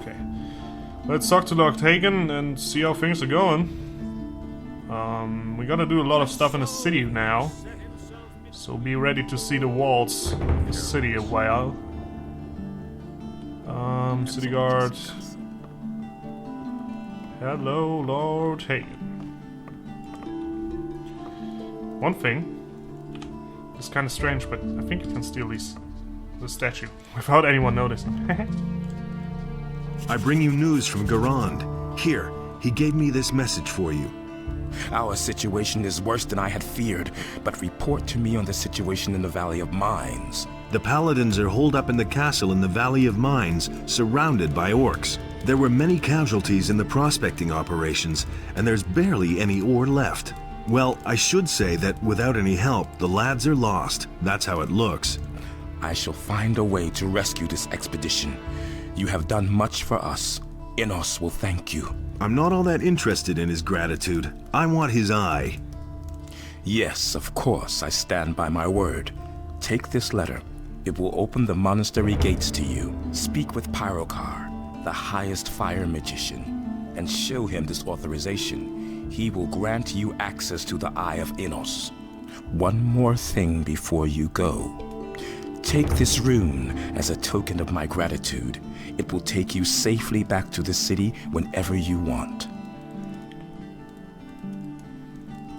Okay. Let's talk to Lord Hagen and see how things are going. We gotta do a lot of stuff in the city now. So be ready to see the walls of the city a while. City guard. Hello, Lord Hagen. One thing. It's kind of strange, but I think you can steal the statue without anyone noticing. I bring you news from Garand. Here, he gave me this message for you. Our situation is worse than I had feared, but report to me on the situation in the Valley of Mines. The Paladins are holed up in the castle in the Valley of Mines, surrounded by orcs. There were many casualties in the prospecting operations, and there's barely any ore left. Well, I should say that without any help, the lads are lost. That's how it looks. I shall find a way to rescue this expedition. You have done much for us. Inos will thank you. I'm not all that interested in his gratitude. I want his eye. Yes, of course, I stand by my word. Take this letter. It will open the monastery gates to you. Speak with Pyrokar, the highest fire magician, and show him this authorization. He will grant you access to the Eye of Inos. One more thing before you go. Take this rune as a token of my gratitude. It will take you safely back to the city whenever you want.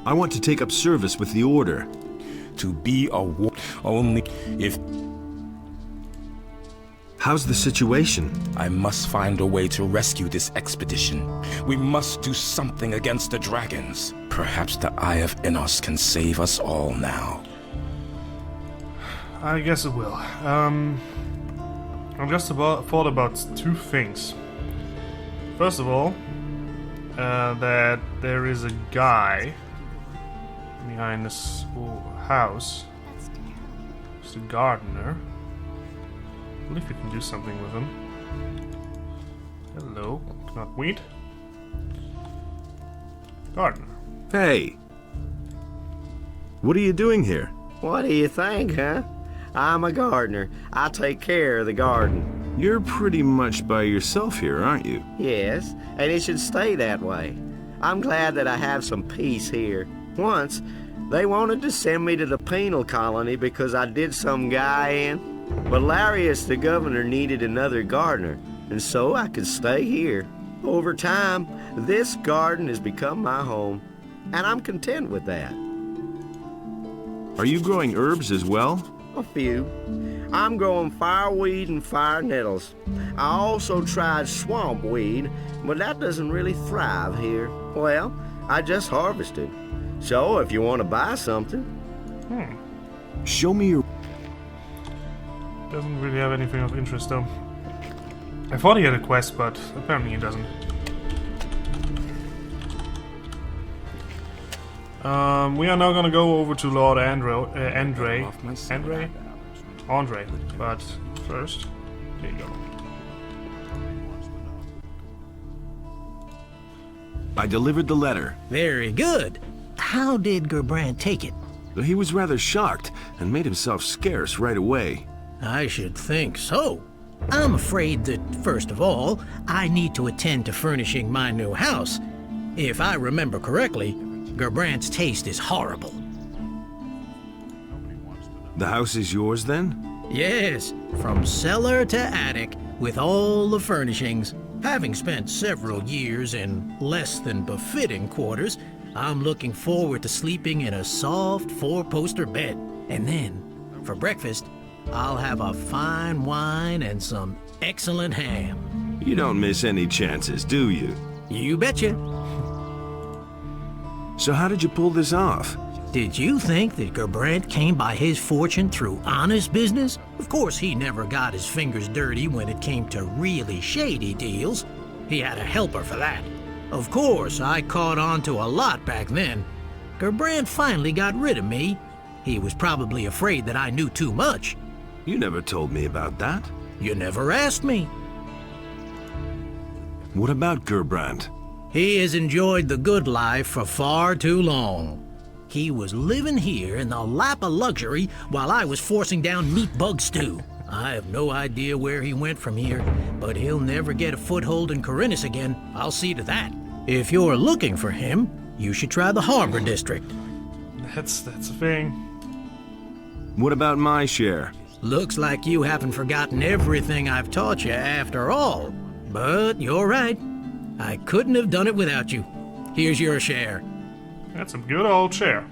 I want to take up service with the Order. To be a only if... How's the situation? I must find a way to rescue this expedition. We must do something against the dragons. Perhaps the Eye of Inos can save us all now. I guess it will. I just thought about two things. First of all, that there is a guy behind this house. It's a gardener. I believe you can do something with him. Hello, not wheat. Gardener. Hey! What are you doing here? What do you think, huh? I'm a gardener. I take care of the garden. You're pretty much by yourself here, aren't you? Yes, and it should stay that way. I'm glad that I have some peace here. Once, they wanted to send me to the penal colony because I did some guy in. But Larius, the governor, needed another gardener, and so I could stay here. Over time, this garden has become my home, and I'm content with that. Are you growing herbs as well? A few. I'm growing fireweed and fire nettles. I also tried swamp weed, but that doesn't really thrive here. Well, I just harvested. So if you want to buy something... Show me your... Doesn't really have anything of interest though. I thought he had a quest, but apparently he doesn't. We are now gonna go over to Lord Andre, but first, there you go. I delivered the letter. Very good. How did Gerbrand take it? He was rather shocked and made himself scarce right away. I should think so. I'm afraid that, first of all, I need to attend to furnishing my new house. If I remember correctly, Gerbrand's taste is horrible. The house is yours then? Yes, from cellar to attic, with all the furnishings. Having spent several years in less than befitting quarters, I'm looking forward to sleeping in a soft four-poster bed. And then, for breakfast, I'll have a fine wine and some excellent ham. You don't miss any chances, do you? You betcha. So how did you pull this off? Did you think that Gerbrand came by his fortune through honest business? Of course, he never got his fingers dirty when it came to really shady deals. He had a helper for that. Of course, I caught on to a lot back then. Gerbrand finally got rid of me. He was probably afraid that I knew too much. You never told me about that. You never asked me. What about Gerbrand? He has enjoyed the good life for far too long. He was living here in the lap of luxury while I was forcing down meat bug stew. I have no idea where he went from here, but he'll never get a foothold in Corinus again. I'll see to that. If you're looking for him, you should try the Harbor District. That's a thing. What about my share? Looks like you haven't forgotten everything I've taught you after all. But you're right. I couldn't have done it without you. Here's your share. That's a good old chair.